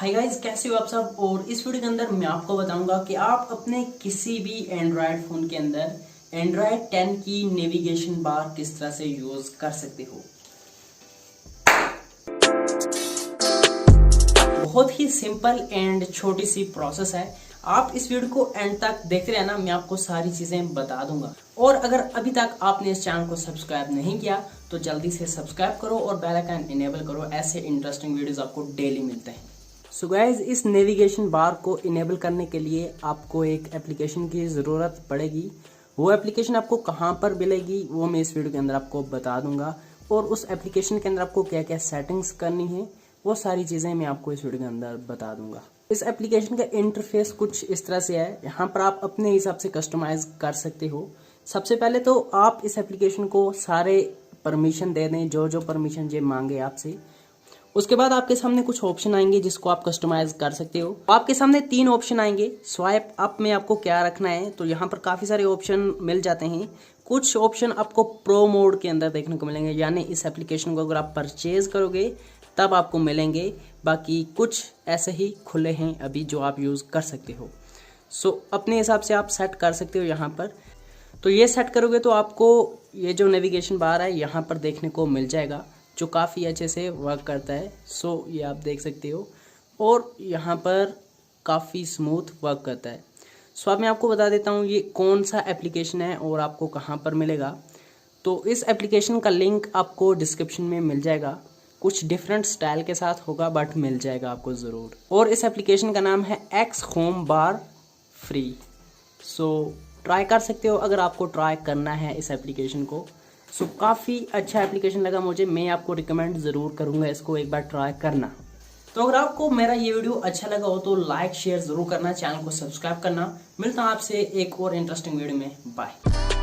Hi guys, कैसे हो आप सब। और इस वीडियो के अंदर मैं आपको बताऊंगा कि आप अपने किसी भी एंड्रॉयड फोन के अंदर एंड्रॉयड 10 की नेविगेशन बार किस तरह से यूज कर सकते हो। बहुत ही सिंपल एंड छोटी सी प्रोसेस है। आप इस वीडियो को एंड तक देखते रहना, मैं आपको सारी चीजें बता दूंगा। और अगर अभी तक आपने इस चैनल को सब्सक्राइब नहीं किया तो जल्दी से सब्सक्राइब करो और बेल आइकन इनेबल करो, ऐसे इंटरेस्टिंग वीडियोस आपको डेली मिलते हैं। सो गाइज, इस नेविगेशन बार को इनेबल करने के लिए आपको एक एप्लीकेशन की ज़रूरत पड़ेगी। वो एप्लीकेशन आपको कहाँ पर मिलेगी वो मैं इस वीडियो के अंदर आपको बता दूंगा। और उस एप्लीकेशन के अंदर आपको क्या क्या सेटिंग्स करनी है वो सारी चीज़ें मैं आपको इस वीडियो के अंदर बता दूंगा। इस एप्लीकेशन का इंटरफेस कुछ इस तरह से है। यहाँ पर आप अपने हिसाब से कस्टमाइज कर सकते हो। सबसे पहले तो आप इस एप्लीकेशन को सारे परमिशन दे दें, जो जो परमिशन ये मांगे आपसे। उसके बाद आपके सामने कुछ ऑप्शन आएंगे जिसको आप कस्टमाइज कर सकते हो। आपके सामने 3 ऑप्शन आएंगे। स्वाइप अप में आपको क्या रखना है, तो यहाँ पर काफ़ी सारे ऑप्शन मिल जाते हैं। कुछ ऑप्शन आपको प्रो मोड के अंदर देखने को मिलेंगे, यानी इस एप्लीकेशन को अगर आप परचेज करोगे तब आपको मिलेंगे। बाकी कुछ ऐसे ही खुले हैं अभी जो आप यूज़ कर सकते हो। सो अपने हिसाब से आप सेट कर सकते हो यहाँ पर। तो ये सेट करोगे तो आपको ये जो नेविगेशन बार है यहाँ पर देखने को मिल जाएगा, जो काफ़ी अच्छे से वर्क करता है। सो ये आप देख सकते हो और यहाँ पर काफ़ी स्मूथ वर्क करता है। सो अब मैं आपको बता देता हूँ ये कौन सा एप्लीकेशन है और आपको कहाँ पर मिलेगा। तो इस एप्लीकेशन का लिंक आपको डिस्क्रिप्शन में मिल जाएगा। कुछ डिफरेंट स्टाइल के साथ होगा बट मिल जाएगा आपको ज़रूर। और इस एप्लीकेशन का नाम है एक्स होम बार फ्री। सो ट्राई कर सकते हो अगर आपको ट्राई करना है इस एप्लीकेशन को। सो काफ़ी अच्छा एप्लीकेशन लगा मुझे, मैं आपको रिकमेंड ज़रूर करूँगा इसको एक बार ट्राई करना। तो अगर आपको मेरा ये वीडियो अच्छा लगा हो तो लाइक शेयर ज़रूर करना, चैनल को सब्सक्राइब करना। मिलता हूँ आपसे एक और इंटरेस्टिंग वीडियो में। बाय।